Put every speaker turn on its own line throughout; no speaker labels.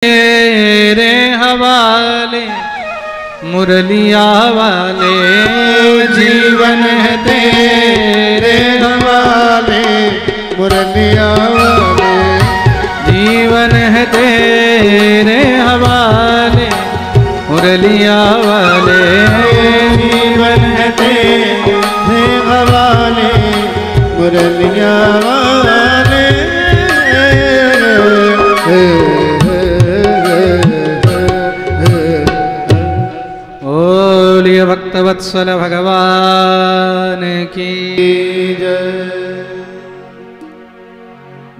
तेरे हवाले मुरलिया वाले
जीवन है तेरे हवाले मुरलिया वाले
जीवन है तेरे हवाले मुरलिया वाले
जीवन है तेरे हवाले मुरलिया वाले
बोलिए भक्तवत्सल भगवान की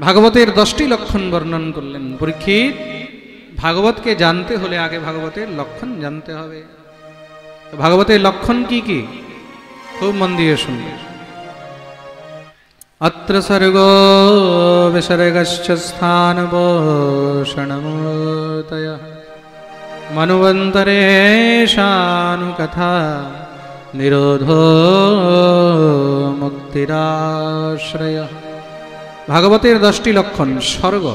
ভাগবতের 10টি লক্ষণ বর্ণন করলেন পরীক্ষিত। ভাগবতকে জানতে হলে আগে ভাগবতের লক্ষণ জানতে হবে। তো ভাগবতের লক্ষণ কি কি খুব মন দিয়ে শুনবে। অত্র সর্গো বিসর্গশ্চ স্থানভূষণমূর্তয়ঃ মনুবন্তরেশানুকথা নিরোধো মুক্তিরাশ্রয়ঃ। ভাগবতের 10টি লক্ষণ: স্বর্গ,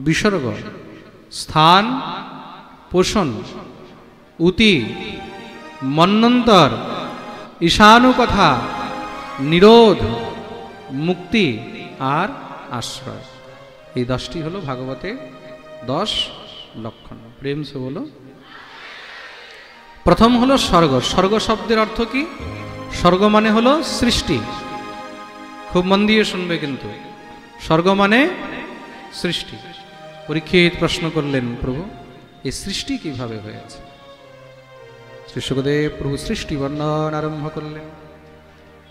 বিসর্গ, স্থান, পোষণ, উতি, মন্বন্তর, ঈশানুকথা, নিরোধ, মুক্তি আর আশ্রয়। এই 10টি হলো ভাগবতের 10 লক্ষণ। প্রেম সে বলো। প্রথম হলো স্বর্গ। স্বর্গ শব্দের অর্থ কি? স্বর্গ মানে হলো সৃষ্টি। খুব মন দিয়ে শুনবে কিন্তু। স্বর্গ মানে সৃষ্টি। পরীক্ষিত প্রশ্ন করলেন, প্রভু এই সৃষ্টি কিভাবে হয়েছে? শ্রী শুকদেব প্রভু সৃষ্টি বর্ণন আরম্ভ করলেন।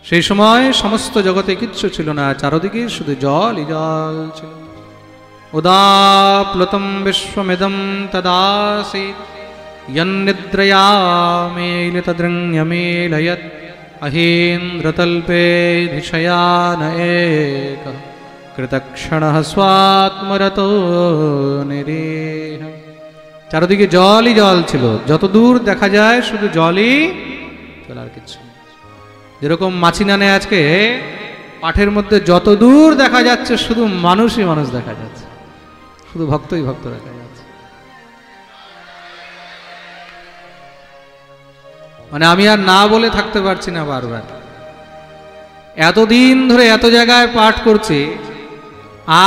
সেই সময় সমস্ত জগতে কিচ্ছু ছিল না, চারদিকে শুধু জলই জল ছিল। উদাপ্লুতম বিশ্বমিদম তদাসীৎ যন্নিদ্রয়ামেলিতদৃঙ্গমেলয়ৎ अहीन्द्रतल्पेऽधिशयान एकः कृतक्षणः स्वात्मरतो निरीह। চারদিকে জলই জল ছিল, যত দূর দেখা যায় শুধু জলই জল, আর কিছু। যেরকম মাছিনানে আজকে পাঠের মধ্যে যত দূর দেখা যাচ্ছে শুধু মানুষই মানুষ দেখা যাচ্ছে, শুধু ভক্তই ভক্ত দেখা যাচ্ছে। মানে আমি আর না বলে থাকতে পারছি না বারবার। এতদিন ধরে এত জায়গায় পাঠ করছি,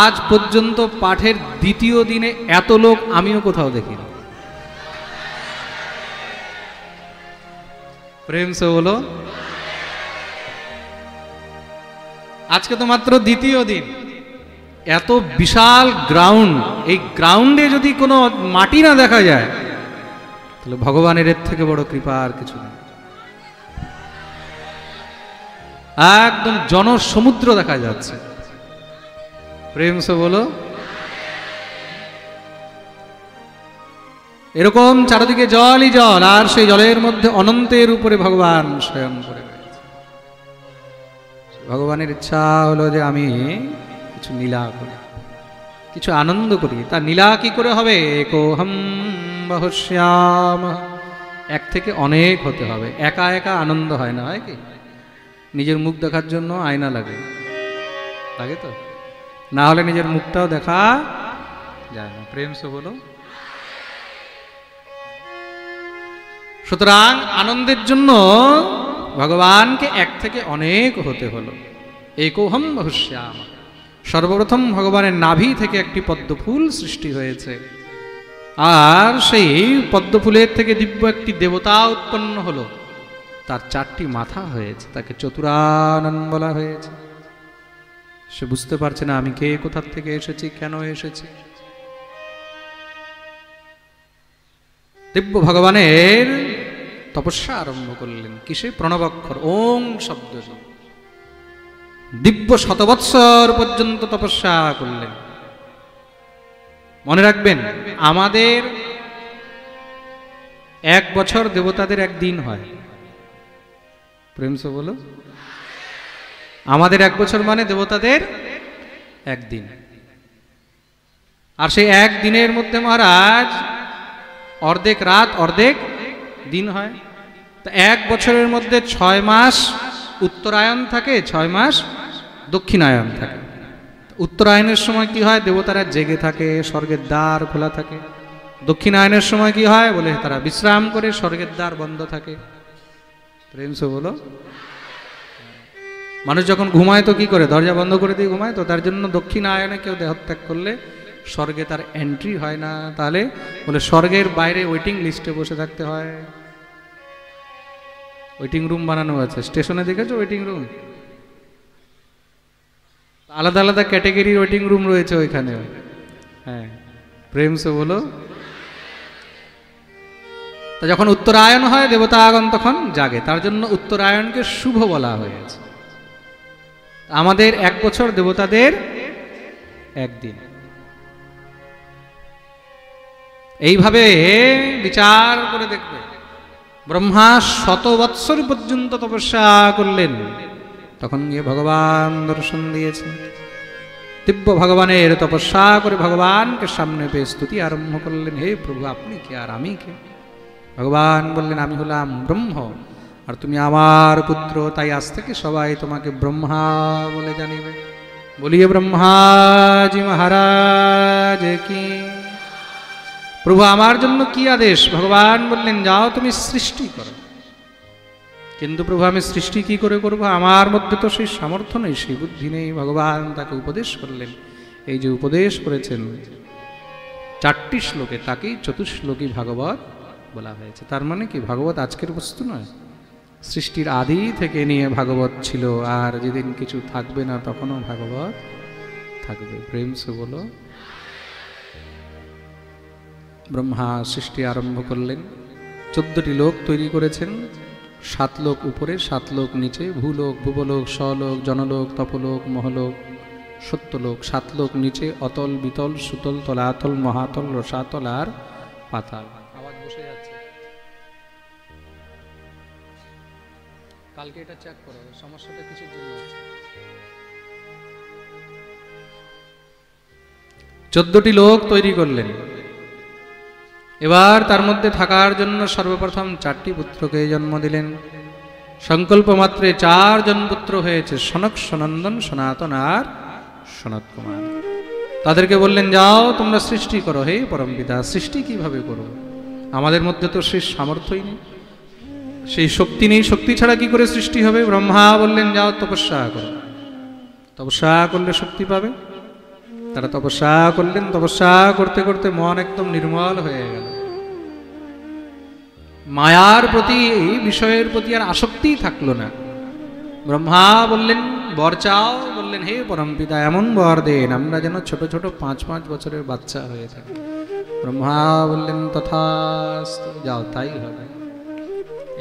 আজ পর্যন্ত পাঠের দ্বিতীয় দিনে এত লোক আমিও কোথাও দেখিনি। প্রেম সে বলো। আজকে তো মাত্র দ্বিতীয় দিন, এত বিশাল গ্রাউন্ড, এই গ্রাউন্ডে যদি কোনো মাটি না দেখা যায় তাহলে ভগবানের এর থেকে বড় কৃপা আর কিছু নেই। একদম জনসমুদ্র দেখা যাচ্ছে। প্রেম সে বলো। এরকম চারদিকে জলই জল, আর সেই জলের মধ্যে অনন্তের উপরে ভগবান শয়ন করে রয়েছে। ভগবানের ইচ্ছা হলো যে আমি কিছু লীলা করি, কিছু আনন্দ করি। তা লীলা কি করে হবে? একোহম বহুশ্যাম, এক থেকে অনেক হতে হবে। একা একা আনন্দ হয় না, হয় কি? নিজের মুখ দেখার জন্য আয়না লাগে, লাগে তো, না হলে নিজের মুখটাও দেখা যায় না। প্রেম সে বলো। সুতরাং আনন্দের জন্য ভগবানকে এক থেকে অনেক হতে হলো। একোহম বহুশ্যাম। সর্বপ্রথম ভগবানের নাভি থেকে একটি পদ্মফুল সৃষ্টি হয়েছে, আর সেই পদ্মফুলের থেকে দিব্য একটি দেবতা উৎপন্ন হলো। তার 4টি মাথা হয়েছে, তাকে চতুরানন বলা হয়েছে। সে বুঝতে পারছে না আমি কে, কোথা থেকে এসেছি, কেন এসেছি। দিব্য ভগবানের তপস্যা আরম্ভ করলেন। কিসে? প্রণবাক্ষর ওং শব্দ। দিব্য শতবৎসর পর্যন্ত তপস্যা করলেন। মনে রাখবেন, আমাদের 1 বছর দেবতাদের একদিন হয়। প্রেম সে বলো। আমাদের 1 বছর মানে দেবতাদের একদিন। আর সেই একদিনের মধ্যে মহারাজ অর্ধেক রাত অর্ধেক দিন হয়। তা 1 বছরের মধ্যে 6 মাস উত্তরায়ণ থাকে, 6 মাস দক্ষিণায়ন থাকে। উত্তরায়ণের সময় কি হয়? দেবতারা জেগে থাকে, স্বর্গের দ্বার খোলা থাকে। দক্ষিণায়নের সময় কি হয়? বলে তারা বিশ্রাম করে, স্বর্গের দ্বার বন্ধ থাকে। প্রেম সে বলো। মানুষ যখন ঘুমায় তো কি করে? দরজা বন্ধ করে দিয়ে ঘুমায়। তো তার জন্য দক্ষিণায়নে কেউ দেহত্যাগ করলে স্বর্গে তার এন্ট্রি হয় না। তাহলে বলে স্বর্গের বাইরে ওয়েটিং লিস্টে বসে থাকতে হয়। ওয়েটিং রুম বানানো আছে স্টেশনে, দেখেছো ওয়েটিং রুম? আলাদা আলাদা ক্যাটেগরির ওয়েটিং রুম রয়েছে ওইখানে। হ্যাঁ, প্রেম সে বলো। তা যখন উত্তরায়ণ হয় দেবতাগণ তখন জাগে, তার জন্য উত্তরায়ণকে শুভ বলা হয়েছে। আমাদের 1 বছর, দেবতাদের 1 দিন। এইভাবে বিচার করে দেখবে, ব্রহ্মা 100 বৎসর পর্যন্ত তপস্যা করলেন, তখন গিয়ে ভগবান দর্শন দিয়েছেন। দিব্য ভগবানের তপস্যা করে ভগবানকে সামনে পেয়ে স্তুতি আরম্ভ করলেন, হে প্রভু আপনি কে আর আমি কে? ভগবান বললেন, আমি হলাম ব্রহ্ম আর তুমি আমার পুত্র, তাই আজ থেকে সবাই তোমাকে ব্রহ্মা বলে জানিবে। বলিয়ে ব্রহ্মাজি মহারাজ কি। প্রভু আমার জন্য কি আদেশ? ভগবান বললেন, যাও তুমি সৃষ্টি করো। কিন্তু প্রভু আমি সৃষ্টি কি করে করব? আমার মধ্যে তো সেই সামর্থ্য নেই, সেই বুদ্ধি নেই। ভগবান তাকে উপদেশ করলেন। এই যে উপদেশ করেছেন 4টি শ্লোকে, তাকেই চতুশ্লোকী ভাগবত বলা হয়েছে। তার মানে কি, ভাগবত আজকের বস্তু নয়, সৃষ্টির আদি থেকে নিয়ে ভাগবত ছিল, আর যেদিন কিছু থাকবে না তখনও ভাগবত থাকবে। প্রেম সে বলো। ব্রহ্মা সৃষ্টি আরম্ভ করলেন, 14টি লোক তৈরি করেছেন। 7 লোক উপরে, 7 লোক নিচে, ভূলোক, ভুবলোক, স্বলোক, জনলোক, তপলোক, মহলোক, সত্যলোক। 7 লোক নিচে, অতল, বিতল, সুতল, তলাতল, মহাতল, রসাতল আর পাতাল। আওয়াজ বসে যাচ্ছে, কালকে এটা চেক করো, সমস্যাটা কিসের জন্য আছে। 14টি লোক তৈরি করলেন। এবার তার মধ্যে থাকার জন্য সর্বপ্রথম 4টি পুত্রকে জন্ম দিলেন। সংকল্প মাত্রে 4 জন পুত্র হয়েছে, সনক, সনন্দন, সনাতন আর সনত কুমার। তাদেরকে বললেন, যাও তোমরা সৃষ্টি করো হে পরমপিতা। সৃষ্টি কিভাবে করো? আমাদের মধ্যে তো সেই সামর্থ্যই নেই, সেই শক্তি নেই। শক্তি ছাড়া কি করে সৃষ্টি হবে? ব্রহ্মা বললেন, যাও তপস্যা করো। তপস্যা করলে শক্তি পাবে। তারা তপস্যা করলেন। তপস্যা করতে করতে মন একদম নির্মল হয়ে গেল। মায়ার প্রতি, বিষয়ের প্রতি আর আসক্তি থাকলো না। ব্রহ্মা বললেন, বর চাও? বললেন, হে পরমপিতা এমন বর দেন আমরা যেন ছোট ছোট 5-5 বছরের বাচ্চা হয়ে থাকি। ব্রহ্মা বললেন, তথাস্তু, যাও তাই হবে।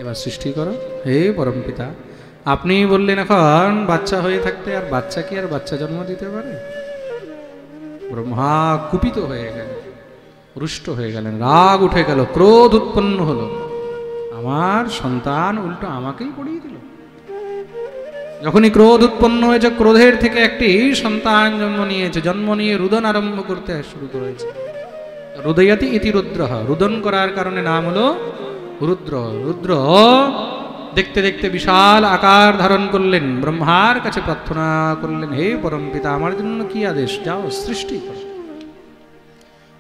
এবার সৃষ্টি করো হে পরমপিতা। আপনি বললেন এখন বাচ্চা হয়ে থাকতে, আর বাচ্চা কি আর বাচ্চা জন্ম দিতে পারে? ব্রহ্মা কুপিত হয়ে গেলেন, রুষ্ট হয়ে গেলেন, রাগ উঠে গেল, ক্রোধ উৎপন্ন হলো। আমার সন্তান উল্টো আমাকেই পড়িয়ে দিল। যখনই ক্রোধ উৎপন্ন হয়েছে, ক্রোধের থেকে একটি সন্তান জন্ম নিয়েছে। জন্ম নিয়ে রুদন আরম্ভ করতে শুরু করেছে। রুদয়াতি ইতি রুদ্র, রুদন করার কারণে নাম হলো রুদ্র। রুদ্র দেখতে দেখতে বিশাল আকার ধারণ করলেন। ব্রহ্মার কাছে প্রার্থনা করলেন, হে পরমপিতা আমার জন্য কি আদেশ? যাও সৃষ্টি করো।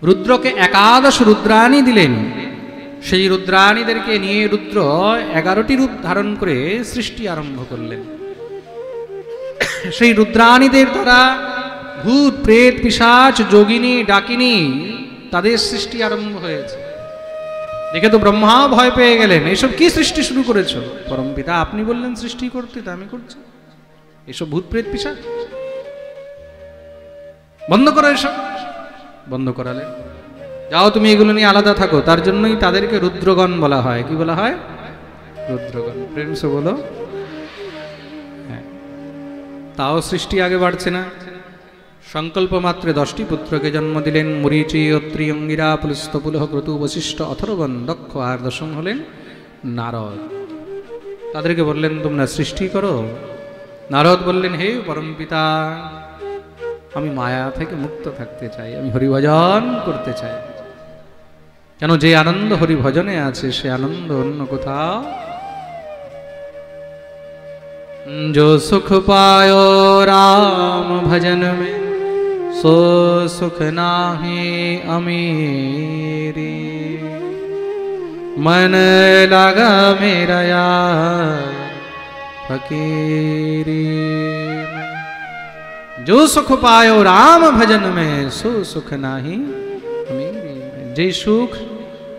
রুদ্রকে 11 রুদ্রাণী দিলেন। সেই রুদ্রাণীদেরকে নিয়ে রুদ্র 11টি রূপ ধারণ করে সৃষ্টি আরম্ভ করলেন। সেই রুদ্রাণীদের দ্বারা ভূত, প্রেত, পিশাচ, যোগিনী, ডাকিনী তাদের সৃষ্টি আরম্ভ হয়েছে। দেখে তো ব্রহ্মা ভয় পেয়ে গেলেন, এসব কি সৃষ্টি শুরু করেছো? পরমপিতা আপনি বললেন সৃষ্টি করতে, তা আমি করছি। এসব ভূত, প্রেত, পিশাচ বন্ধ করো, এসব বন্ধ করালেন। যাও তুমি এগুলো নিয়ে আলাদা থাকো। তার জন্যই তাদেরকে রুদ্রগণ বলা হয়। কি বলা হয়? রুদ্রগণ। প্রেম সে বলো। হ্যাঁ, তাও সৃষ্টি আগে বাড়ছে না। সংকল্প মাত্রে 10টি পুত্রকে জন্ম দিলেন। মরীচি, অত্রি, অঙ্গিরা, পুলস্ত, পুলহ, ক্রতু, বশিষ্ঠ, অথর্বণ, দক্ষ আর 10ম হলেন নারদ। তাদেরকে বললেন তোমরা সৃষ্টি করো। নারদ বললেন, হে পরমপিতা আমি মায়া থেকে মুক্ত থাকতে চাই, আমি হরিভজন করতে চাই। কেন যে আনন্দ হরিভজনে আছে সে আনন্দ অন্য কোথাও। जो सुख पायो राम भजन में सो सुख नाही अमीरी मन लगा मेरा यार फकीरी जो सुख पायो राम भजन में सो सुख नाही अमीरी जे सुख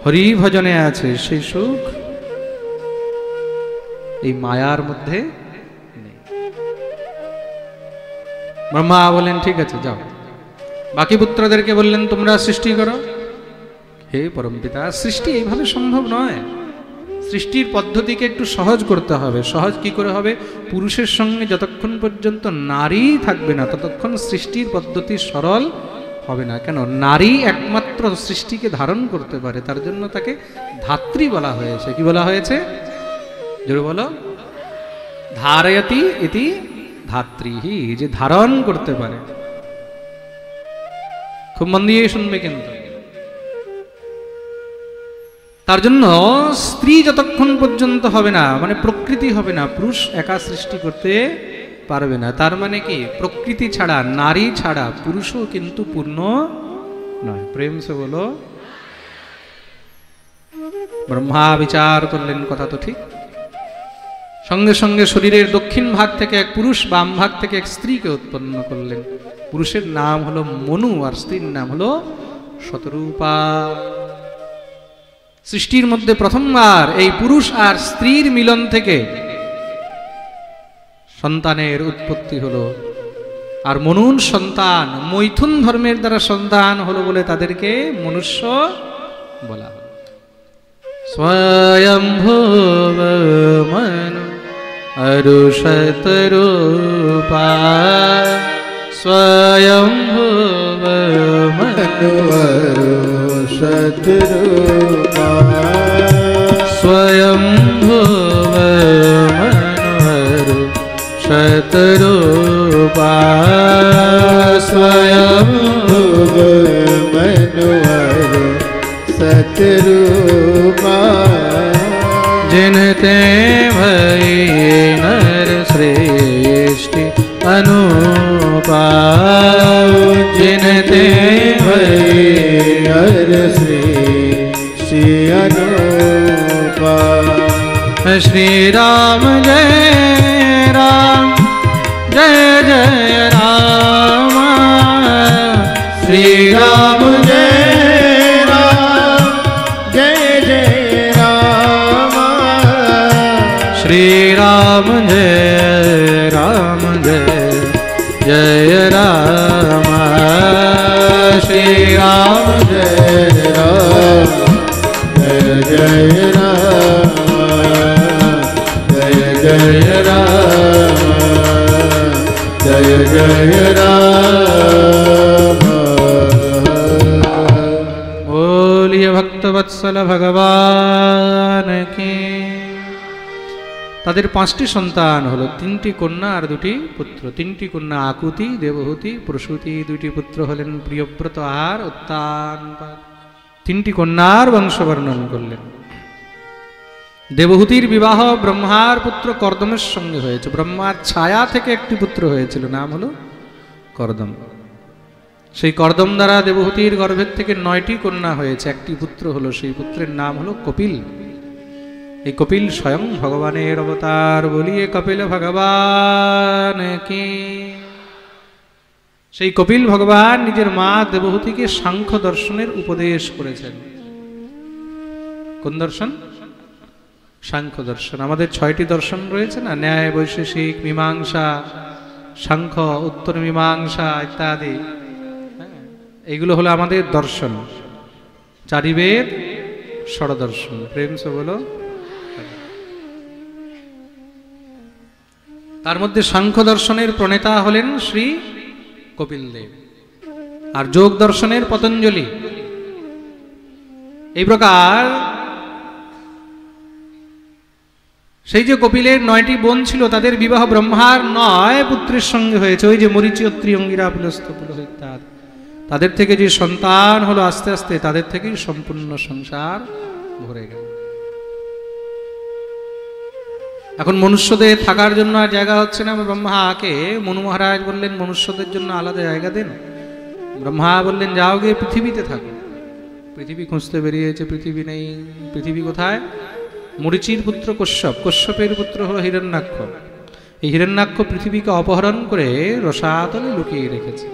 हरि भजने आछे সেই সুখ এই মায়ার মধ্যে নেই। ব্রহ্মা বলেন ঠিক আছে যাও, বাকি পুত্রদেরকে বললেন তোমরা সৃষ্টি করো। হে পরমপিতা, সৃষ্টি এইভাবে সম্ভব নয়, সৃষ্টির পদ্ধতিকে একটু সহজ করতে হবে। সহজ কি করে হবে? পুরুষের সঙ্গে যতক্ষণ পর্যন্ত নারী থাকবে না ততক্ষণ সৃষ্টির পদ্ধতি সরল হবে না। কেন? নারী একমাত্র সৃষ্টিকে ধারণ করতে পারে, তার জন্য তাকে ধাত্রী বলা হয়েছে। কি বলা হয়েছে? জোরে বলো। ধারয়তি ইতি ধাত্রীহি, যে ধারণ করতে পারে। খুব মন দিয়ে শুনবে কিন্তু। তার জন্য স্ত্রী যতক্ষণ পর্যন্ত হবে না, মানে প্রকৃতি হবে না, পুরুষ একা সৃষ্টি করতে পারবে না। তার মানে কি? প্রকৃতি ছাড়া, নারী ছাড়া পুরুষও কিন্তু পূর্ণ নয়। প্রেম সে বলো। ব্রহ্মা বিচার করলেন, কথা তো ঠিক। সঙ্গে সঙ্গে শরীরের দক্ষিণ ভাগ থেকে এক পুরুষ, বাম ভাগ থেকে এক স্ত্রীকে উৎপন্ন করলেন। পুরুষের নাম হলো মনু আর স্ত্রীর নাম হলো শতরূপা। সৃষ্টির মধ্যে প্রথমবার এই পুরুষ আর স্ত্রীর মিলন থেকে সন্তানের উৎপত্তি হলো। আর মনুর সন্তান মৈথুন ধর্মের দ্বারা সন্তান হলো বলে তাদেরকে মনুষ্য বলা হলো। স্বয়ম্ভুব মনু অরুষতরূপা, স্বয়ম্ভুব মনু
অরুষতরূপা,
স্বয়ম্ভুব মনু অরুষতরূপা,
स्वयंभुव मनु अरुषतरूपा,
जिनते भई नर श्रेष्ठी अनुपा, जिनते
भई नर श्रेष्ठी अनुपा।
श्री राम जय राम, जय जय राम, श्री राम
जय राम, जय जय राम,
श्री राम जय राम, जय जय राम, श्री राम
जय राम, जय जय राम, जय जय राम, जय जय राम।
बोलिए भक्तवत्सल भगवान की। তাদের 5টি সন্তান হলো, 3টি কন্যা আর 2টি পুত্র। 3টি কন্যা আকুতি, দেবহূতি, প্রসূতি। 2টি পুত্র হলেন প্রিয়ব্রত আর উত্তানপাদ। 3টি কন্যার বংশ বর্ণন করলেন। দেবহূতির বিবাহ ব্রহ্মার পুত্র কর্দমের সঙ্গে হয়েছে। ব্রহ্মার ছায়া থেকে একটি পুত্র হয়েছিল, নাম হলো কর্দম। সেই কর্দম দ্বারা দেবহূতির গর্ভের থেকে 9টি কন্যা হয়েছে, একটি পুত্র হলো। সেই পুত্রের নাম হলো কপিল। এই কপিল স্বয়ং ভগবানের অবতার। বলিয়ে কপিল ভগবান কি। সেই কপিল ভগবান নিজের মা দেবহূতিকে সাংখ্য দর্শনের উপদেশ করেছেন। কোন দর্শন? সাংখ্য দর্শন। আমাদের 6টি দর্শন রয়েছে না, ন্যায়, বৈশেষিক, মীমাংসা, সাংখ্য, উত্তর মীমাংসা ইত্যাদি। এইগুলো হলো আমাদের দর্শন। 4 বেদ, ষড়দর্শন। প্রেম সে বলো। তার মধ্যে সাংখ্য দর্শনের প্রণেতা হলেন শ্রী কপিল দেব, আর যোগ দর্শনের পতঞ্জলি। এই প্রকার সেই যে কপিলের 9টি বোন ছিল, তাদের বিবাহ ব্রহ্মার 9 পুত্রের সঙ্গে হয়েছে। ওই যে মরীচি, অত্রি, অঙ্গিরা, পুলস্ত্য, পুলহ ইত্যাদি। তাদের থেকে যে সন্তান হলো, আস্তে আস্তে তাদের থেকেই সম্পূর্ণ সংসার ভরে গেল। এখন মনুষ্যদের থাকার জন্য আর জায়গা হচ্ছে না। ব্রহ্মাকে মনু মহারাজ বললেন মনুষ্যদের জন্য আলাদা জায়গা দেন। ব্রহ্মা বললেন যাও গিয়ে পৃথিবীতে থাকো। পৃথিবী খুঁজতে বেরিয়েছে, পৃথিবী নেই। পৃথিবী কোথায়? মরীচির পুত্র কশ্যপ, কশ্যপের পুত্র হলো হিরণ্যাক্ষ। এই হিরণ্যাক্ষ পৃথিবীকে অপহরণ করে রসাতলে লুকিয়ে রেখেছে।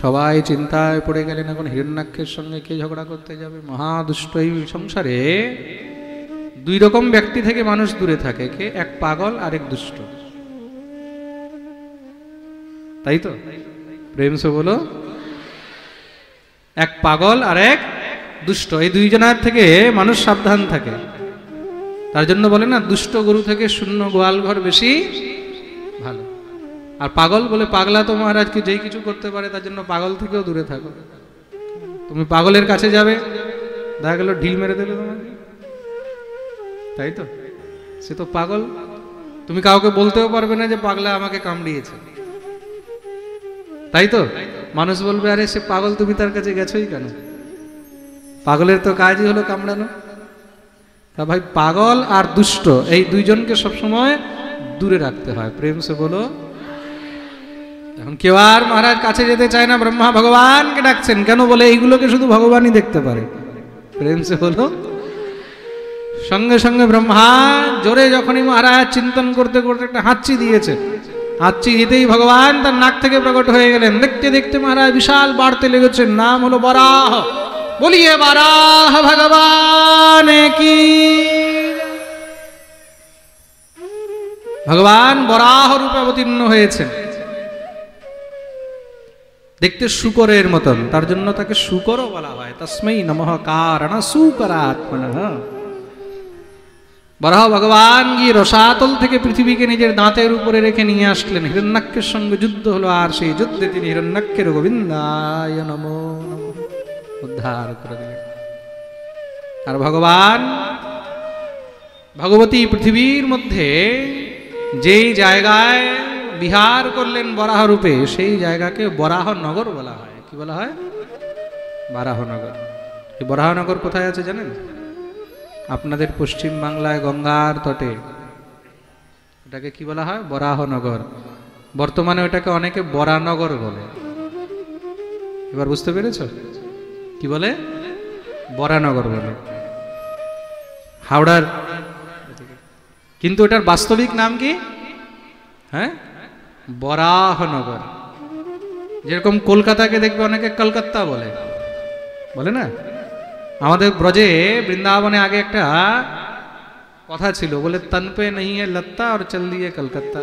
সবাই চিন্তায় পড়ে গেলেন, এখন হিরণ্যাক্ষের সঙ্গে কে ঝগড়া করতে যাবে? মহাদুষ্ট এই সংসারে দুই রকম ব্যক্তি থেকে মানুষ দূরে থাকে, কে? এক পাগল আর এক দুষ্ট। তাই তো? প্রেম সে বলো। এক পাগল আর এক দুষ্ট, এই দুইজনের থেকে মানুষ সাবধান থাকে। তার জন্য বলে না, দুষ্ট গরু থেকে শূন্য গোয়াল ঘর বেশি ভালো। আর পাগল বলে, পাগলা তো মহারাজকে যেই কিছু করতে পারে, তার জন্য পাগল থেকেও দূরে থাকো। তুমি পাগলের কাছে যাবে, দেখা গেল ঢিল মেরে দিলে তোমাকে, তাই তো? সে তো পাগল। তুমি কাউকে বলতেও পারবে না যে পাগলা আমাকে কামড়িয়েছে, তাই তো? মানুষ বলবে আরে সে পাগল, তুমি তার কাছে গেছোই কেন? পাগলের তো কাজই হলো কামড়ানো। তা ভাই, পাগল আর দুষ্ট এই দুইজনকে সবসময় দূরে রাখতে হয়। প্রেম সে বলো। এখন কেউ আর মহারাজ কাছে যেতে চায় না, ব্রহ্মা ভগবানকে ডাকছেন। কেন? বলে এইগুলোকে শুধু ভগবানই দেখতে পারে। প্রেম সে বলো। সঙ্গে সঙ্গে ব্রহ্মা জোরে যখনই মহারাজ চিন্তন করতে করতে একটা হাঁচি দিয়েছে, হাঁচি দিতেই ভগবান তার নাক থেকে প্রকট হয়ে গেলেন। দেখতে দেখতে মহারাজ বিশাল বাড়তে লেগেছেন। নাম হলো বরাহ। বলিয়ে বরাহ ভগবান কি। ভগবান বরাহ রূপে অবতীর্ণ হয়েছেন। দেখতে শুকরের মতন, তার জন্য তাকে শুকরও বলা হয়। তস্मै নমঃ কারণ শুকরাত্মনঃ। বরাহ ভগবান গিয়ে রসাতল থেকে পৃথিবীকে নিজের দাঁতের উপরে রেখে নিয়ে আসলেন। হিরণ্যাক্ষের সঙ্গে যুদ্ধ হলো, আর সেই যুদ্ধে তিনি হিরণ্যাক্ষের গোবিন্দায় নমো নমঃ উদ্ধার করে দিলেন। আর ভগবান ভগবতী পৃথিবীর মধ্যে যেই জায়গায় বিহার করলেন বরাহ রূপে, সেই জায়গাকে বরাহনগর বলা হয়। কি বলা হয়? বরাহনগর। এই বরাহনগর কোথায় আছে জানেন? আপনাদের পশ্চিম বাংলায় গঙ্গার তটে। এটাকে কি বলা হয়? বরাহনগর। বর্তমানে ওটাকে অনেকে বরানগর বলে। এবার বুঝতে পেরেছ কি বলে? বরানগর বলে হাওড়ার। কিন্তু এটার বাস্তবিক নাম কি? হ্যাঁ, বরাহনগর। যেরকম কলকাতাকে দেখবে অনেকে কলকাতা বলে, বলে না? আমাদের ব্রজে বৃন্দাবনে আগে একটা কথা ছিল, বলে তন পে নেই লত্তা আর চল দিয়ে কলকাতা।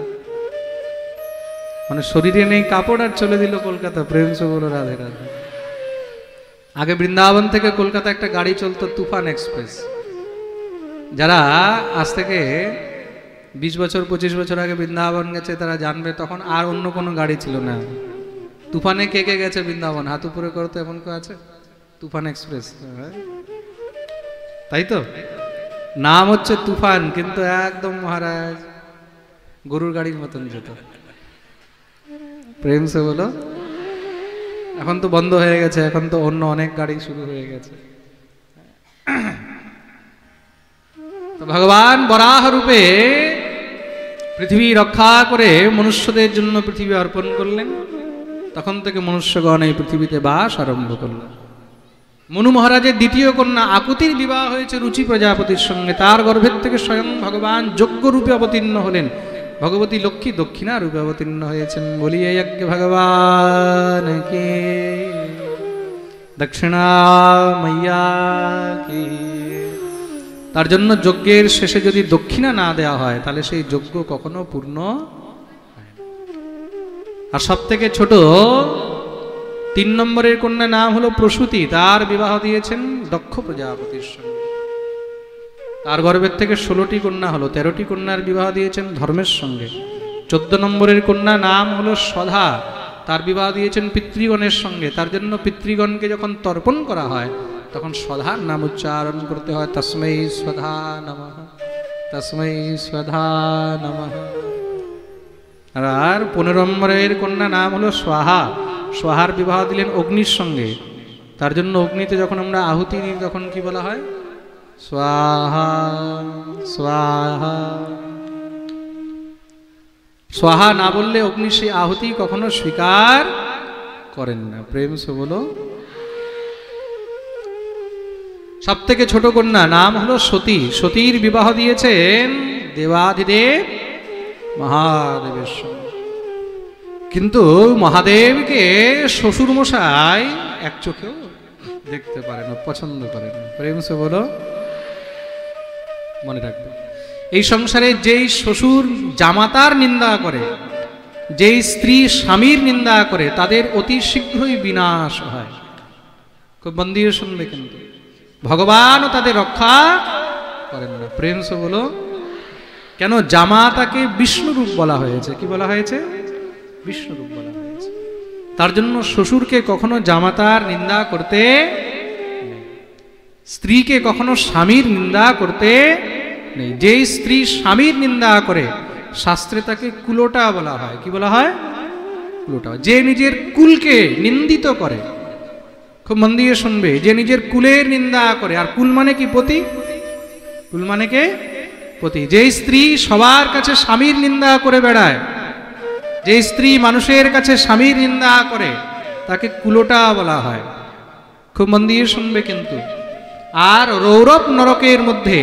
মানে শরীরে নেই কাপড় আর চলে দিল কলকাতা। প্রেম সে বলো রাধে রাধে। আগে বৃন্দাবন থেকে কলকাতা একটা গাড়ি চলতো, তুফান এক্সপ্রেস। যারা আজ থেকে 20 বছর 25 বছর আগে বৃন্দাবন গেছে তারা জানবে, তখন আর অন্য কোনো গাড়ি ছিল না। তুফানে কে কে গেছে বৃন্দাবন? হাত উপরে করতো, এমন কেউ আছে? তুফান এক্সপ্রেস, তাই তো? নাম হচ্ছে তুফান, কিন্তু একদম মহারাজ গরুর গাড়ির মতন যেত। প্রেম সে বলো। এখন তো বন্ধ হয়ে গেছে, এখন তো অন্য অনেক গাড়ি শুরু হয়ে গেছে। তো ভগবান বরাহ রূপে পৃথিবী রক্ষা করে মনুষ্যদের জন্য পৃথিবী অর্পণ করলেন। তখন থেকে মনুষ্যগণ এই পৃথিবীতে বাস আরম্ভ করলেন। মনু মহারাজের দ্বিতীয় কন্যা আকুতির বিবাহ হয়েছে রুচি প্রজাপতির সঙ্গে। তার গর্ভের থেকে স্বয়ং ভগবান যজ্ঞ রূপে অবতীর্ণ হলেন। ভগবতী লক্ষ্মী দক্ষিণা রূপে অবতীর্ণ হয়েছেন। বলিয়ে যজ্ঞ ভগবান কে, দক্ষিণা মাইয়া কে। তার জন্য যজ্ঞের শেষে যদি দক্ষিণা না দেওয়া হয়, তাহলে সেই যজ্ঞ কখনো পূর্ণ হয় না। আর সব থেকে ছোট 3 নম্বরের কন্যা নাম হলো প্রসূতি। তার বিবাহ দিয়েছেন দক্ষ প্রজাপতির সঙ্গে। তার গর্ভের থেকে 16টি কন্যা হলো, 13টি কন্যার বিবাহ দিয়েছেন ধর্মের সঙ্গে। 14 নম্বরের কন্যা নাম হলো সধা। তার বিবাহ দিয়েছেন পিতৃগণের সঙ্গে। তার জন্য পিতৃগণকে যখন তর্পণ করা হয়, তখন সধার নাম উচ্চারণ করতে হয়, তস্मै স্বধা নমঃ, তস্मै স্বধা নমঃ। আর 15 নম্বরের কন্যা নাম হলো স্বাহা। স্বাহার বিবাহ দিলেন অগ্নির সঙ্গে। তার জন্য অগ্নিতে যখন আমরা আহুতি দিই, তখন কি বলা হয়? স্বাহা স্বাহা। স্বাহা না বললে অগ্নি সেই আহুতি কখনো স্বীকার করেন না। প্রেম সে বলো। সব থেকে ছোট কন্যা নাম হলো সতী। সতীর বিবাহ দিয়েছেন দেবাধিদেব মহাদেবের সঙ্গে। কিন্তু মহাদেবকে শ্বশুর মশাই এক চোখেও দেখতে পারে না, পছন্দ করে না। প্রেম সে বলো। মনে রাখবে, এই সংসারে যেই শ্বশুর জামাতার নিন্দা করে, যেই স্ত্রী স্বামীর নিন্দা করে, তাদের অতি শীঘ্রই বিনাশ হয়। খুব মন দিয়ে শুনবে, কিন্তু ভগবানও তাদের রক্ষা করেন না। প্রেম সে বলো। কেন? জামাতাকে বিষ্ণুরূপ বলা হয়েছে। কি বলা হয়েছে? বিষ্ণুরূপ বলা হয়েছে। তার জন্য শ্বশুরকে কখনো জামাতার নিন্দা করতে নেই, স্ত্রীকে কখনো স্বামীর নিন্দা করতে নেই। যেই স্ত্রী স্বামীর নিন্দা করে, শাস্ত্রে তাকে কুলোটা বলা হয়। কি বলা হয়? কুলোটা। যে নিজের কুলকে নিন্দিত করে, খুব মন দিয়ে শুনবে, যে নিজের কুলের নিন্দা করে, আর কুল মানে কি? পতি। কুল মানে কে? পতি। যে স্ত্রী সবার কাছে স্বামীর নিন্দা করে বেড়ায়, যে স্ত্রী মানুষের কাছে স্বামীর নিন্দা করে, তাকে কুলোটা বলা হয়। খুব মন দিয়ে শুনবে কিন্তু। আর রৌরব নরকের মধ্যে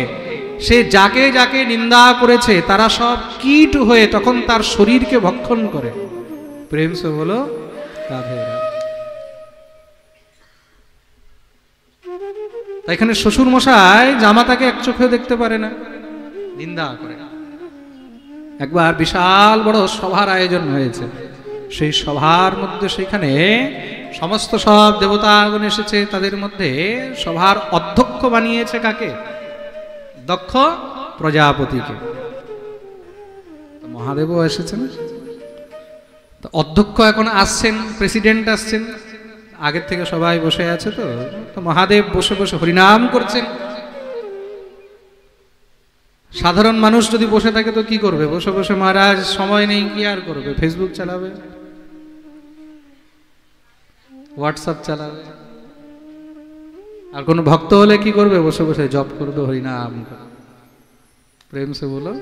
সে যাকে যাকে নিন্দা করেছে, তারা সব কীট হয়ে তখন তার শরীরকে ভক্ষণ করে। প্রেম সে বলো। রাধে রাধে। তাই এখানে শ্বশুর মশাই জামাতাকে এক চোখে দেখতে পারে না, নিন্দা করে। একবার বিশাল বড় সভার আয়োজন হয়েছে। সেই সভার মধ্যে সেখানে সমস্ত সব দেবতাগণ এসেছে। তাদের মধ্যে সভার অধ্যক্ষ বানিয়েছে কাকে? দক্ষ প্রজাপতিকে। মহাদেবও এসেছেন। তো অধ্যক্ষ এখন আসছেন, প্রেসিডেন্ট আসছেন, আগের থেকে সবাই বসে আছে। তো মহাদেব বসে বসে হরিনাম করছেন। সাধারণ মানুষ যদি বসে থাকে তো কি করবে? বসে বসে মহারাজ সময় নেই, কি আর করবে? ফেসবুক চালাবে, হোয়াটসঅ্যাপ চালাবে। আর কোন ভক্ত হলে কি করবে? বসে বসে জপ করবে, হরিনাম করবে। প্রেম সে বলো।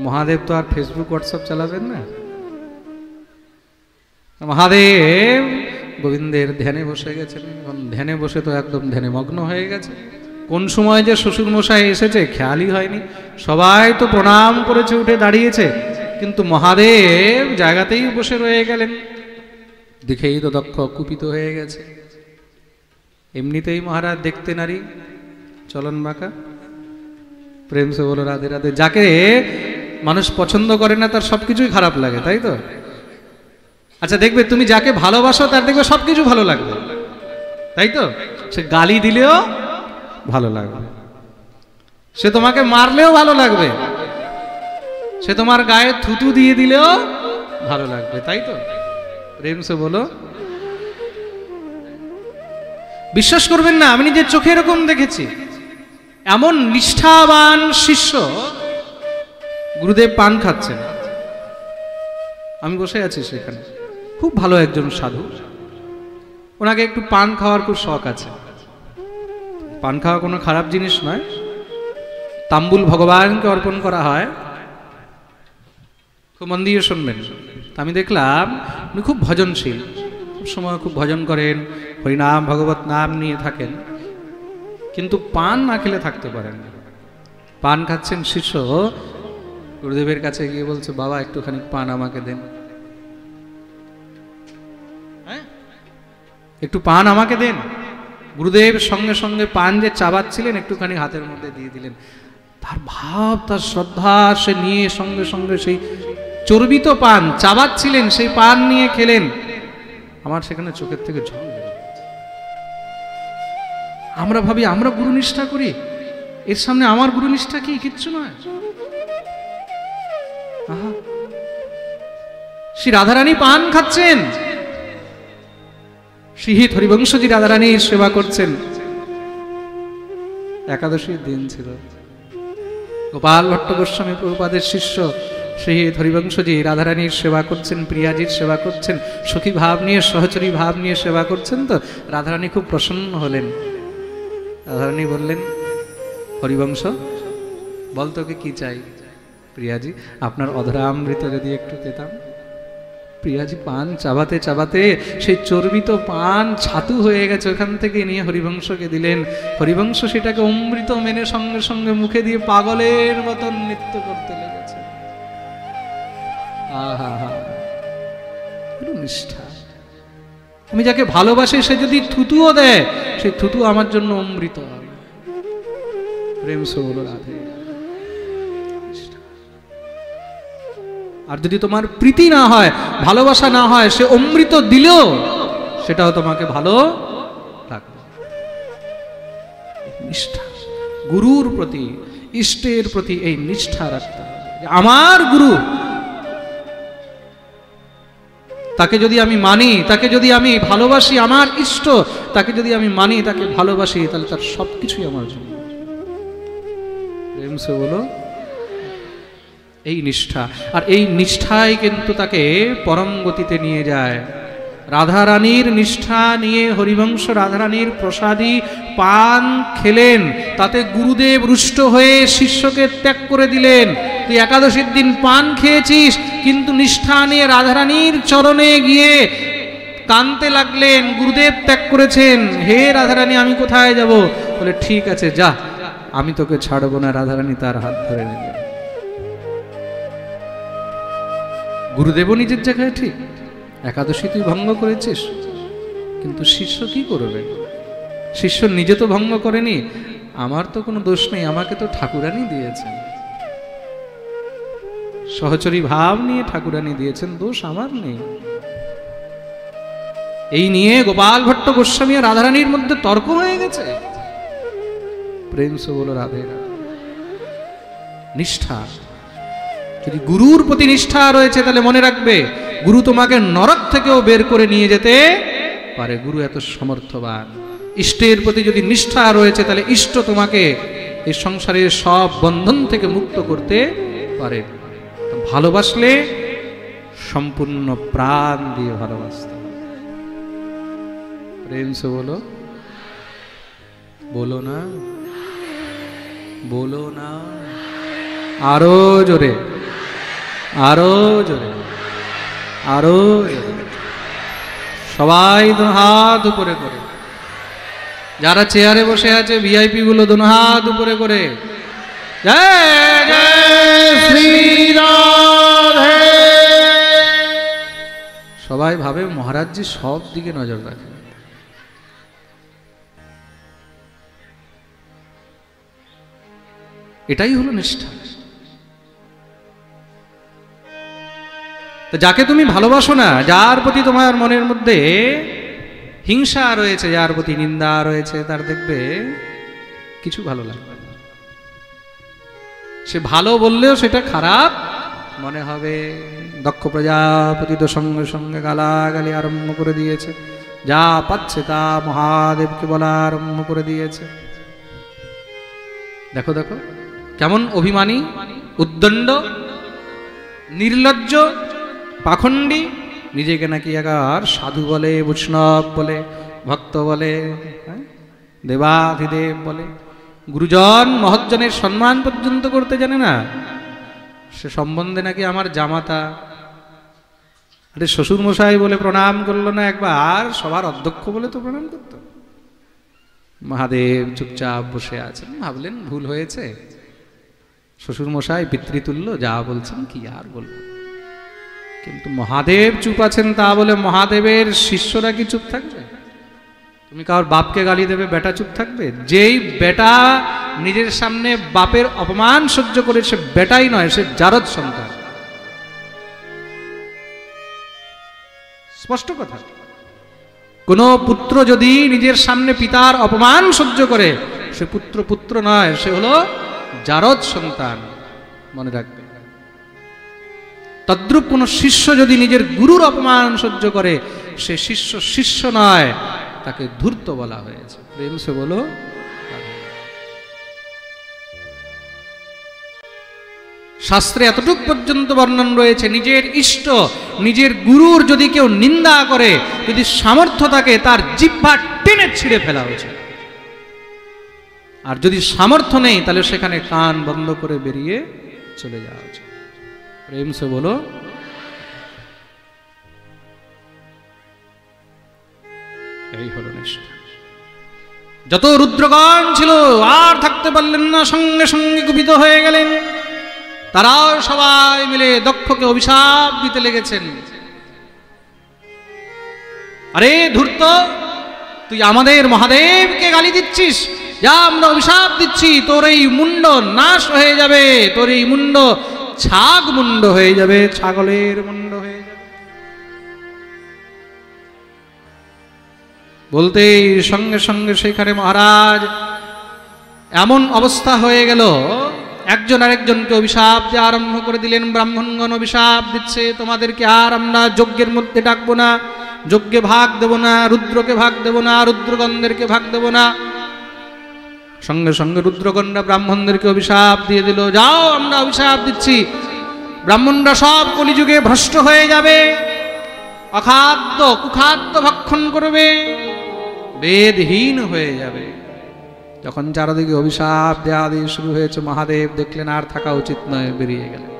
মহাদেব তো আর ফেসবুক হোয়াটসঅ্যাপ চালাবেন না। মহাদেব গোবিন্দের ধ্যানে বসে গেছেন। ধ্যানে বসে তো একদম ধ্যানে মগ্ন হয়ে গেছে। কোন সময় যে শ্বশুর মশাই এসেছে খেয়ালই হয়নি। সবাই তো প্রণাম করেছে, উঠে দাঁড়িয়েছে, কিন্তু মহাদেব জায়গাতেই বসে রয়ে গেলেন। দেখেই তো দক্ষ কুপিত হয়ে গেছে। এমনিতেই মহারাজ দেখতে নারী, চলন বাঁকা। প্রেম সে বলো। রাধে রাধে। যাকে মানুষ পছন্দ করে না তার সবকিছুই খারাপ লাগে, তাই তো? আচ্ছা দেখবে, তুমি যাকে ভালোবাসো তার দেখবে সবকিছু ভালো লাগবে, তাই তো? সে গালি দিলেও ভালো লাগবে, সে তোমাকে মারলেও ভালো লাগবে, সে তোমার গায়ে থুতু দিয়ে দিলেও ভালো লাগবে, তাই তো? প্রেম সে বলো। বিশ্বাস করবেন না, আমি নিজের চোখে এরকম দেখেছি। এমন নিষ্ঠাবান শিষ্য, গুরুদেব পান খাচ্ছেন, আমি বসে আছি সেখানে। খুব ভালো একজন সাধু, ওনাকে একটু পান খাওয়ার খুব শখ আছে। পান খাওয়া কোনো খারাপ জিনিস নয়, তাম্বুল ভগবানকে অর্পণ করা হয়। খুব মন দিয়ে শুনবেন। আমি দেখলাম উনি খুব ভজনশীল, খুব সময় খুব ভজন করেন, হরিনাম ভগবত নাম নিয়ে থাকেন, কিন্তু পান না খেলে থাকতে পারেন না। পান খাচ্ছেন শিষ্য, গুরুদেবের কাছে গিয়ে বলছে, বাবা একটুখানি পান আমাকে দেন, একটু পান আমাকে দেন। গুরুদেব সঙ্গে সঙ্গে পান যে চাবাচ্ছিলেন একটুখানি হাতের মধ্যে দিয়ে দিলেন। তার ভাব, তার শ্রদ্ধা, সে নিয়ে সঙ্গে সঙ্গে সেই চর্বিত পান চাবাচ্ছিলেন, সেই পান নিয়ে খেলেন। আমার সেখানে চোখের থেকে জল বের হচ্ছে। আমরা ভাবি আমরা গুরুনিষ্ঠা করি, এর সামনে আমার গুরুনিষ্ঠা কি? কিচ্ছু নয়। শ্রী রাধারানী পান খাচ্ছেন, শ্রীহিত হরিবংশজি রাধারানীর সেবা করছেন। একাদশীর দিন ছিল, গোপাল ভট্ট গোস্বামী প্রভুপাদের শিষ্য শ্রীহিত হরিবংশজি রাধারানীর সেবা করছেন, প্রিয়াজির সেবা করছেন, সখী ভাব নিয়ে, সহচরী ভাব নিয়ে সেবা করছেন। তো রাধারানী খুব প্রসন্ন হলেন। রাধারানী বললেন, হরিবংশ বল তোকে কি চাই? প্রিয়াজি আপনার অধরামৃত যদি একটু পেতাম। প্রিয়াজি পান চাবাতে চাবাতে সেই চর্বিত পান ছাতু হয়ে গেছে, ওখান থেকে নিয়ে হরিবংশকে দিলেন। হরিবংশ সেটাকে অমৃত মেনে সঙ্গে সঙ্গে মুখে দিয়ে পাগলের মতন নৃত্য করতে লেগেছে। আহা হা, নিষ্ঠা। আমি যাকে ভালোবাসি সে যদি থুতুও দেয়, সেই থুতু আমার জন্য অমৃত হবে। প্রেম সে বলো রাধে। আর যদি তোমার প্রীতি না হয়, ভালোবাসা না হয়, সে অমৃত দিলেও সেটাও তোমাকে ভালো লাগবে। নিষ্ঠা, গুরুর প্রতি, ইষ্টের প্রতি এই নিষ্ঠা রাখতে হবে। আমার গুরু, তাকে যদি আমি মানি, তাকে যদি আমি ভালোবাসি, আমার ইষ্ট তাকে যদি আমি মানি, তাকে ভালোবাসি, তাহলে তার সবকিছুই আমার জন্য। প্রেম সে বলো এই নিষ্ঠা। আর এই নিষ্ঠাই কিন্তু তাকে পরম গতিতে নিয়ে যায়। রাধারানীর নিষ্ঠা নিয়ে হরিবংশ রাধারানীর প্রসাদী পান খেলেন, তাতে গুরুদেব রুষ্ট হয়ে শিষ্যকে ত্যাগ করে দিলেন। তুই একাদশীর দিন পান খেয়েছিস, কিন্তু নিষ্ঠা নিয়ে রাধারানীর চরণে গিয়ে কাঁদতে লাগলেন, গুরুদেব ত্যাগ করেছেন, হে রাধারানী আমি কোথায় যাব? বলে ঠিক আছে যা, আমি তোকে ছাড়বো না। রাধারানী তার হাত ধরে নিলেন। গুরুদেবও নিজের জায়গায় ঠিক, একাদশী তুই ভঙ্গ করেছিস, কিন্তু শিষ্য কি করবে? শিষ্য নিজে তো ভঙ্গ করেনি, আমার তো কোনো দোষ নেই, আমাকে তো ঠাকুরানী দিয়েছেন, সহচরী ভাব নিয়ে ঠাকুরানী দিয়েছেন, দোষ আমার নেই। এই নিয়ে গোপাল ভট্ট গোস্বামী আর রাধারানীর মধ্যে তর্ক হয়ে গেছে। প্রেম সে বলো রাধে রাধে। নিষ্ঠা, যদি গুরুর প্রতি নিষ্ঠা রয়েছে তাহলে মনে রাখবে গুরু তোমাকে নরক থেকেও বের করে নিয়ে যেতে পারে। গুরু এত সমর্থবান। ইষ্টের প্রতি যদি নিষ্ঠা রয়েছে তাহলে ইষ্ট তোমাকে এই সংসারের সব বন্ধন থেকে মুক্ত করতে পারে। ভালোবাসলে সম্পূর্ণ প্রাণ দিয়ে ভালোবাসতে। প্রেম সে বলো, বলো না, বলো না, আরো জোরে, আরো জোরে, আরো জোরে। সবাই দু হাত উপরে করে, যারা চেয়ারে বসে আছে ভিআইপি গুলো দু হাত উপরে করে জয় জয় শ্রী রাধে। সবাই ভাবে মহারাজজি সব দিকে নজর রাখে। এটাই হলো নিষ্ঠা। তো যাকে তুমি ভালোবাসো না, যার প্রতি তোমার মনের মধ্যে হিংসা রয়েছে, যার প্রতি নিন্দা রয়েছে, তার দেখবে কিছু ভালো লাগবে না। সে ভালো বললেও সেটা খারাপ মনে হবে। দক্ষ প্রজাপতি তো সঙ্গে সঙ্গে গালাগালি আরম্ভ করে দিয়েছে, যা পাচ্ছে তা মহাদেবকে বলা আরম্ভ করে দিয়েছে। দেখো দেখো কেমন অভিমানী, উদ্দণ্ড, নির্লজ্জ, পাখণ্ডী, নিজেকে নাকি একার সাধু বলে, বৈষ্ণব বলে, ভক্ত বলে, দেবাধিদেব বলে। গুরুজন মহৎজনের সম্মান পর্যন্ত করতে জানে না। সে সম্বন্ধে নাকি আমার জামাতা। আরে শ্বশুর মশাই বলে প্রণাম করলো না একবার, সবার অধ্যক্ষ বলে তো প্রণাম করত। মহাদেব চুপচাপ বসে আছেন, ভাবলেন ভুল হয়েছে, শ্বশুর মশাই পিতৃতুল্য, যা বলছেন কি আর বলবো। কিন্তু মহাদেব চুপ আছেন তা বলে মহাদেবের শিষ্যরা কি চুপ থাকবে? তুমি কারোর বাপকে গালি দেবে, বেটা চুপ থাকবে? যেই বেটা নিজের সামনে বাপের অপমান সহ্য করে, সে বেটাই নয়, সে জারদ সন্তান। স্পষ্ট কথা। কোন পুত্র যদি নিজের সামনে পিতার অপমান সহ্য করে, সে পুত্র পুত্র নয়, সে হলো জারদ সন্তান। মনে রাখবে। তদ্রূপ কোন শিষ্য যদি নিজের গুরুর অপমান সহ্য করে, সে শিষ্য শিষ্য নয়, তাকে ধূর্ত বলা হয়েছে। প্রেম সে বলো। শাস্ত্রে এতটুক পর্যন্ত বর্ণন রয়েছে, নিজের ইষ্ট, নিজের গুরুর যদি কেউ নিন্দা করে, যদি সামর্থ্য থাকে, তার জিহ্বা টেনে ছিঁড়ে ফেলা উচিত। আর যদি সামর্থ্য নেই, তাহলে সেখানে কান বন্ধ করে বেরিয়ে চলে যাওয়া উচিত। প্রেম সে বলো। এই হলো নিষ্ঠা। যত রুদ্রগণ ছিল আর থাকতে পারলেন না, সঙ্গে সঙ্গে কুপিত হয়ে গেলেন। তারাও সবাই মিলে দক্ষকে অভিশাপ দিতে লেগেছেন। আরে ধূর্ত, তুই আমাদের মহাদেবকে গালি দিচ্ছিস, যা আমরা অভিশাপ দিচ্ছি, তোর এই মুন্ড নাশ হয়ে যাবে, তোর এই মুন্ড ছাগ মুন্ড হয়ে যাবে, ছাগলের মুন্ড হয়ে যাবে। বলতেই সঙ্গে সঙ্গে সেখানে মহারাজ এমন অবস্থা হয়ে গেল, একজন আরেকজনকে অভিশাপ দিয়ে আরম্ভ করে দিলেন। ব্রাহ্মণগণ অভিশাপ দিচ্ছে, তোমাদেরকে আর আমরা যজ্ঞের মধ্যে ডাকবো না, যজ্ঞে ভাগ দেব না, রুদ্রকে ভাগ দেব না, রুদ্রগণদেরকে ভাগ দেব না। সঙ্গে সঙ্গে রুদ্রগণরা ব্রাহ্মণদেরকে অভিশাপ দিয়ে দিল, যাও আমরা অভিশাপ দিচ্ছি, ব্রাহ্মণরা সব কলিযুগে ভ্রষ্ট হয়ে যাবে, অখাদ্য কুখাদ্য ভক্ষণ করবে, বেদহীন হয়ে যাবে। যখন চারদিকে অভিশাপ দেয়া দিয়ে শুরু হয়েছে, মহাদেব দেখলেন আর থাকা উচিত নয়, বেরিয়ে গেলেন।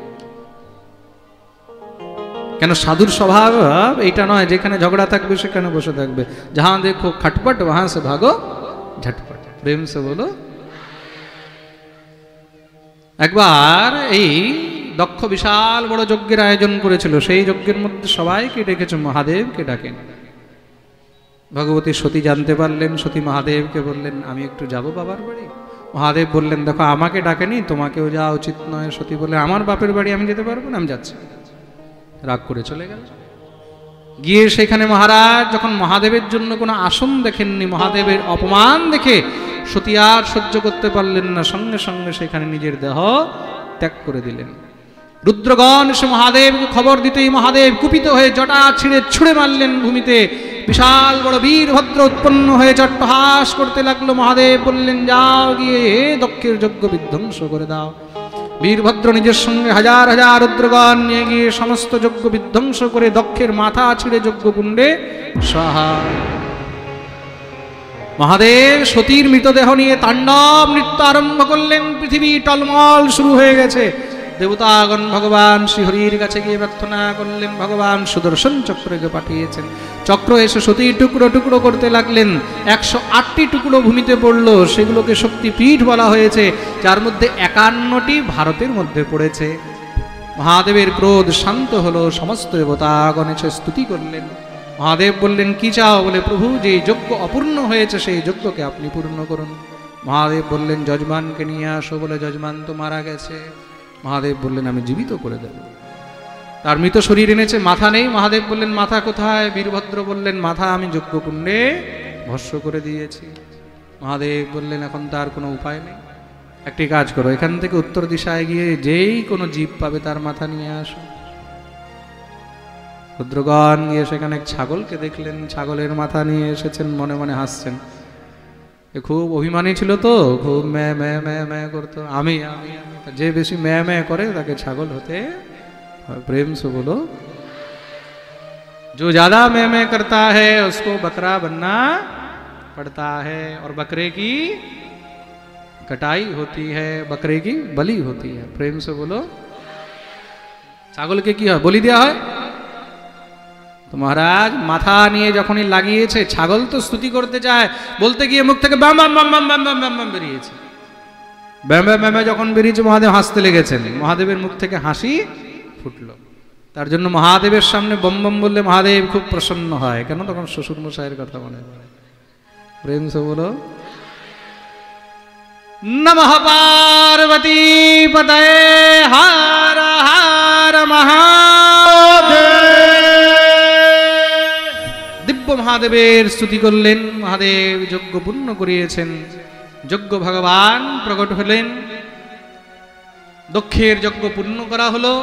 কেন সাধুর স্বভাব এইটা নয় যেখানে ঝগড়া থাকবে সেখানে বসে থাকবে, যাহা দেখো খটপট वहां से भागो झटपट, প্রেম সে বলো। একবার এই দক্ষ বিশাল বড় যজ্ঞের আয়োজন করেছিল, সেই যজ্ঞের মধ্যে সবাইকে ডেকেছে, মহাদেবকে ডাকেন। ভগবতী সতী জানতে পারলেন, সতী মহাদেবকে বললেন, আমি একটু যাব বাবার বাড়ি। মহাদেব বললেন, দেখো আমাকে ডাকেনি, তোমাকেও যাওয়া উচিত নয়। সতী বললেন, আমার বাপের বাড়ি আমি যেতে পারবো না, আমি যাচ্ছি। রাগ করে চলে গেল। গিয়ে সেখানে মহারাজ যখন মহাদেবের জন্য কোনো আসন দেখেননি, মহাদেবের অপমান দেখে সতী আর সহ্য করতে পারলেন না, সঙ্গে সঙ্গে সেখানে নিজের দেহ ত্যাগ করে দিলেন। রুদ্রগণ এসে মহাদেবকে খবর দিতেই মহাদেব কুপিত হয়ে জটা ছিঁড়ে ছুঁড়ে মারলেন ভূমিতে। বিশাল বড় বীরভদ্র উৎপন্ন হয়ে চট্টহাস করতে লাগলো। মহাদেব বললেন, যাও গিয়ে দক্ষের যজ্ঞ বিধ্বংস করে দাও। বীরভদ্র নিজের সঙ্গে হাজার হাজার রুদ্রগণ নিয়ে গিয়ে সমস্ত যজ্ঞ বিধ্বংস করে দক্ষের মাথা ছিঁড়ে যজ্ঞকুণ্ডে সাহা। মহাদেব সতীর মৃতদেহ নিয়ে তাণ্ডব নৃত্য আরম্ভ করলেন। পৃথিবী টলমল শুরু হয়ে গেছে। দেবতাগণ ভগবান শ্রীহরির কাছে গিয়ে প্রার্থনা করলেন, ভগবান সুদর্শন চক্রকে পাঠিয়েছেন। চক্র এসে সতী টুকরো টুকরো করতে লাগলেন। 108টি টুকরো ভূমিতে পড়ল, সেগুলোকে শক্তিপীঠ বলা হয়েছে, যার মধ্যে 51টি ভারতের মধ্যে পড়েছে। মহাদেবের ক্রোধ শান্ত হলো, সমস্ত দেবতাগণ এসে স্তুতি করলেন। মহাদেব বললেন, কি চাও? বলে, প্রভু, যে যজ্ঞ অপূর্ণ হয়েছে সেই যজ্ঞকে আপনি পূর্ণ করুন। মহাদেব বললেন, যজমানকে নিয়ে আসো। বলে, যজমান তো মারা গেছে। মহাদেব বললেন, আমি জীবিত করে দেব। তার মৃত শরীর এনেছে, মাথা নেই। মহাদেব বললেন, মাথা কোথায়? বীরভদ্র বললেন, মাথা আমি যজ্ঞকুণ্ডে ভস্ম করে দিয়েছি। মহাদেব বললেন, এখন তার কোনো উপায় নেই। একটি কাজ করো, এখান থেকে উত্তর দিশায় গিয়ে যেই কোনো জীব পাবে তার মাথা নিয়ে আসো। রুদ্রগণ গিয়ে সেখানে ছাগলকে দেখলেন, ছাগলের মাথা নিয়ে এসেছেন, মনে মনে হাসছেন। খুব অভিমানী ছিল তো, খুব ম্যা ম্যা ম্যা ম্যা করতো, আমি আমি যে বেশি ম্যা ম্যা করে তাকে ছাগল হতে प्रेम से बोलो, जो ज्यादा मैं मैं करता है उसको बकरा बनना पड़ता है, और बकरे की कटाई होती है, बकरे की बलि होती है। प्रेम से बोलो, ছাগল কে কি হয়? বলি দেওয়া হয়। তো মহারাজ মাথা নিয়ে যখনই লাগিয়েছে, ছাগল তো স্তুতি করতে চায়, বলতে গিয়ে মুখ থেকে ব্যাম ব্যাম ব্যাম ব্যাম ব্যাম ব্যাম ব্যাম ব্যাম বেরিয়েছে। ব্যাম ব্যাম ব্যাম যখন বেরিয়েছে, মহাদেব হাসতে লেগেছেন। মহাদেবের মুখ থেকে হাসি ফুটলো। তার জন্য মহাদেবের সামনে বম বম বললে মহাদেব খুব প্রসন্ন হয়। কেন? তখন শ্বশুর মশাইয়ের কথা মনে পড়ে। প্রেম সে বলো, নমঃ পার্বতী পতয়ে হর হর মহাদেব। দিব্য মহাদেবের স্তুতি করলেন। মহাদেব যজ্ঞ পূর্ণ করিয়েছেন। যজ্ঞ ভগবান প্রকট হলেন। দক্ষের যজ্ঞ পূর্ণ করা হলো।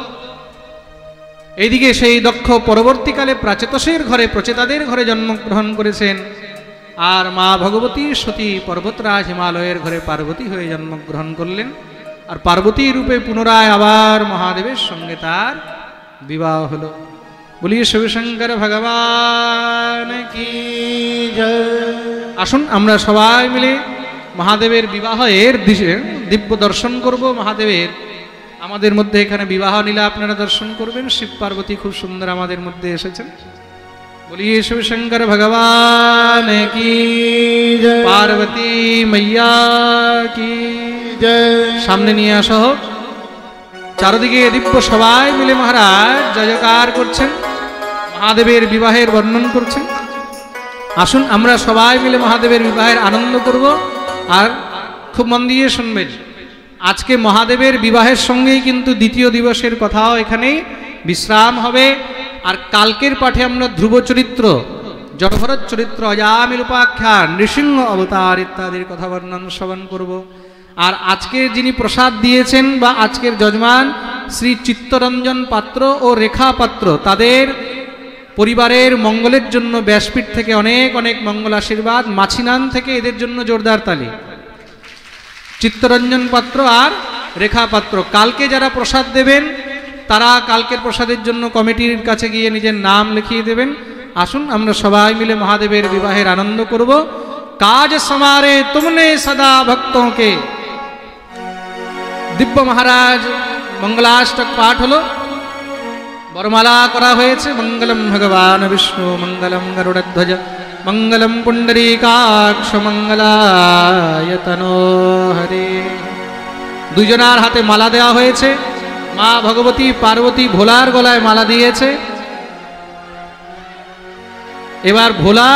এইদিকে সেই দক্ষ পরবর্তীকালে প্রাচেতসের ঘরে, প্রচেতাদের ঘরে জন্মগ্রহণ করেছেন। আর মা ভগবতী সতী পর্বতরাজ হিমালয়ের ঘরে পার্বতী হয়ে জন্মগ্রহণ করলেন। আর পার্বতী রূপে পুনরায় আবার মহাদেবের সঙ্গে তার বিবাহ হলো। বলিয়ে শিবশঙ্কর ভগবান কি জয়। আসুন আমরা সবাই মিলে মহাদেবের বিবাহের দিব্য দর্শন করব। মহাদেবের আমাদের মধ্যে এখানে বিবাহ লীলা আপনারা দর্শন করবেন। শিব পার্বতী খুব সুন্দর আমাদের মধ্যে এসেছেন। बोलिए शिव शंकर भगवान की
जय।
पार्वती मैया की
जय।
সামনে নিয়ে আসা হোক। চারদিকে দিব্য সবাই মিলে মহারাজ জয়কার করছেন, মহাদেবের বিবাহের বর্ণন করছেন। আসুন আমরা সবাই মিলে মহাদেবের বিবাহের আনন্দ করব। আর খুব মন দিয়ে শুনবেন, আজকে মহাদেবের বিবাহের সঙ্গেই কিন্তু দ্বিতীয় দিবসের কথাও এখানে বিশ্রাম হবে। আর কালকের পাঠে আমরা ধ্রুব চরিত্র, জড়ভরত চরিত্র, অজামিল উপাখ্যান, নৃসিংহ অবতার ইত্যাদির কথা বর্ণন শ্রবণ করব। আর আজকের যিনি প্রসাদ দিয়েছেন বা আজকের যজমান শ্রী চিত্তরঞ্জন পাত্র ও রেখা পাত্র, তাদের পরিবারের মঙ্গলের জন্য ব্যাসপীঠ থেকে অনেক অনেক মঙ্গল আশীর্বাদ। মাছিনান থেকে এদের জন্য জোরদার তালি। চিত্তরঞ্জন পাত্র আর রেখা পাত্র কালকে যারা প্রসাদ দেবেন, তারা কালকের প্রসাদের জন্য কমিটির কাছে গিয়ে নিজের নাম লিখিয়ে দেবেন। আসুন আমরা সবাই মিলে মহাদেবের বিবাহের আনন্দ করব। কাজ সমারে তুমনে সদা ভক্তों के, দিব্য মহারাজ মঙ্গলাষ্টক পাঠ হলো, বরমালা করা হয়েছে। মঙ্গলম ভগবান বিষ্ণু মঙ্গলম গরুড়ধ্বজ মঙ্গলম পুণ্ডরীকাক্ষ মঙ্গলায়তনো হরে। দুজনার হাতে মালা দেওয়া হয়েছে। মা ভগবতী পার্বতী ভোলার গলায় মালা দিয়েছে। এবার ভোলা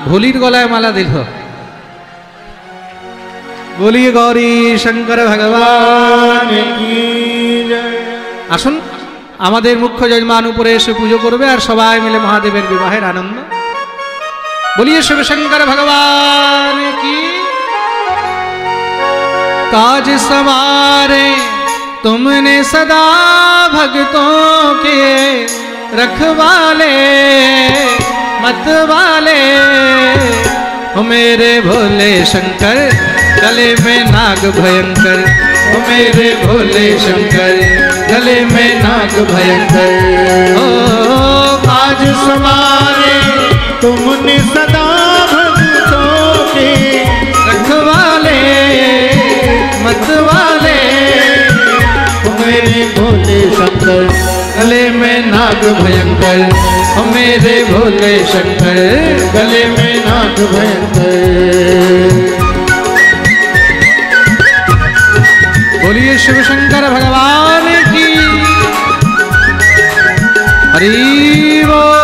ভোলির গলায় মালা দিল। বলিয়ে গৌরী শঙ্কর ভগবান
की जय।
আসুন আমাদের মুখ্য যজমান উপরে এসে পুজো করবে আর সবাই মিলে মহাদেবের বিবাহের আনন্দ। বলিয়ে শিব শঙ্কর ভগবান কি। काज सवारे तुमने सदा भक्तों के, रखवाले मतवाले हो मेरे भोले शंकर, गले में नाग भयंकर हो मेरे भोले शंकर, गले में नाग भयंकर। ओ
आज समारे तुमने सदा भक्तों के,
रखवाले मतवाले
हो मेरे भोले शंकर,
गले में नाग भयंकर हो मेरे भोले शंकर,
गले में नाग भयंकर।
बोलिए शिव शंकर भगवान की। हरि बोल।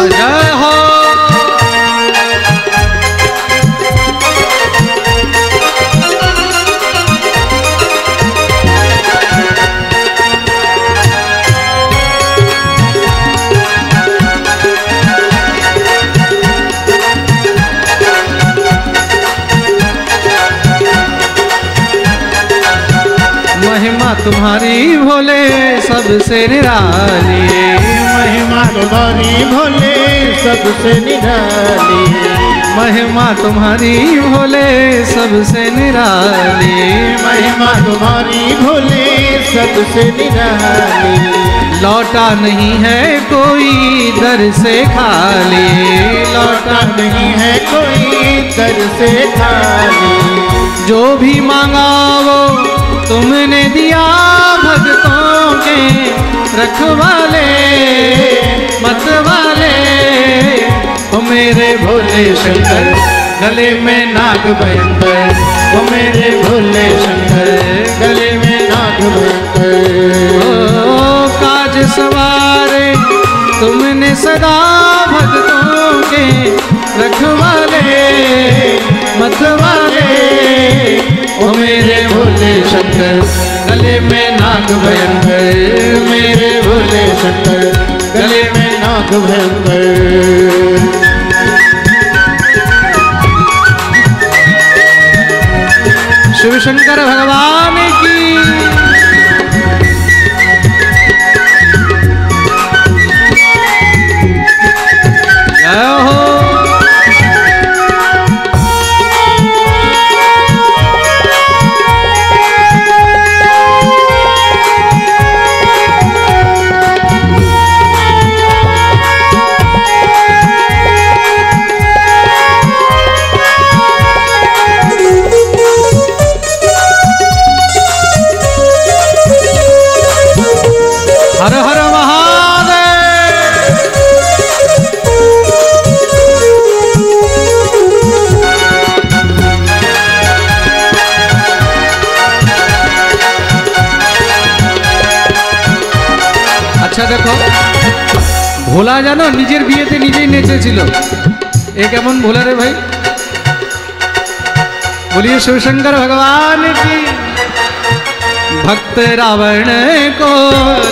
जय हो। महिमा तुम्हारी भोले सबसे निराली,
महिमा तुम्हारी भोले सबसे निराली,
महिमा तुम्हारी भोले सबसे निराली,
महिमा तुम्हारी भोले सबसे निराली।
लौटा नहीं है कोई दर से खाली,
लौटा नहीं है कोई दर से खाली,
जो भी मांगा वो तुमने दिया भक्तों के, रखवाले मतवाले हो मेरे भोले शंकर, गले में नाग भयंकर हो मेरे भोले शंकर,
गले में नाग भयंकर।
ओ काज सवारे तुमने सदा भक्तों के, रखवाले मतवाले ओ मेरे भोले शंकर, गले में नाग भयंकर मेरे भोले शंकर,
गले में नाग भयंकर।
शिव शंकर भगवान की। जय हो। আচ্ছা দেখো, ভোলা জানো নিজের বিয়েতে নিজেই নেচেছিল। এ কেমন ভোলা রে ভাই? बोलिए शिवशंकर भगवान की। भक्त रावण को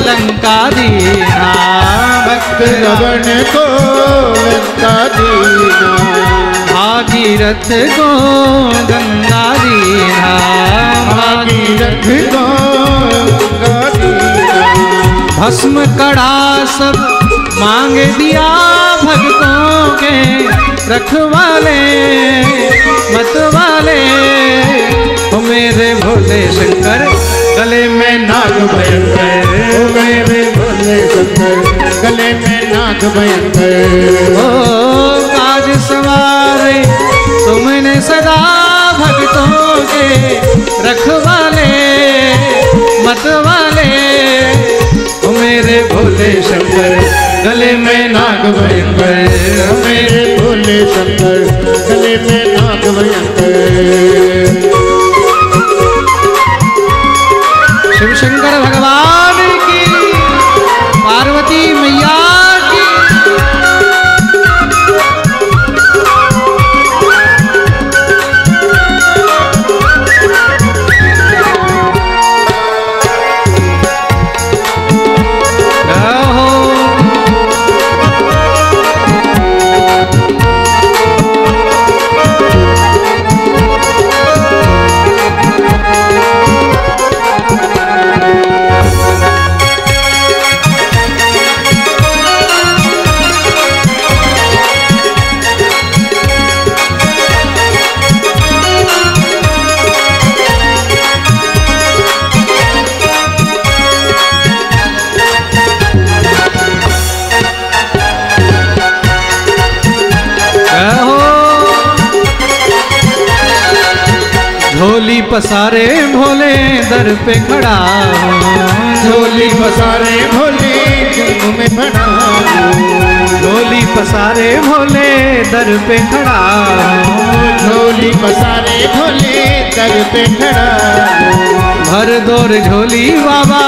लंका दीना,
भक्त रावण को लंका दीना,
भागीरथ को गंगा दीना,
भागीरथ को गंगा दीना,
भस्म कड़ा सब मांग दिया भक्तों के रखवाले मत वाले। ओ मेरे भोले शंकर गले में नाग भयंकर,
ओ मेरे भोले शंकर गले में नाग भयंकर।
ओ काज सवारे तुमने सदा भक्तों के रखवाले मत वाले। ओ मेरे भोले शंकर गले में नाग भयंकर,
मेरे भोले शंकर गले में नाग भयंकर।
शिव शंकर भगवान की, पार्वती मैया की। झोली पसारे भोले दर पे खड़ा हूँ,
झोली पसारे भोले जन्म में बना,
झोली पसारे भोले दर पे खड़ा हूँ,
झोली पसारे भोले दर पे खड़ा।
भर दौर झोली बाबा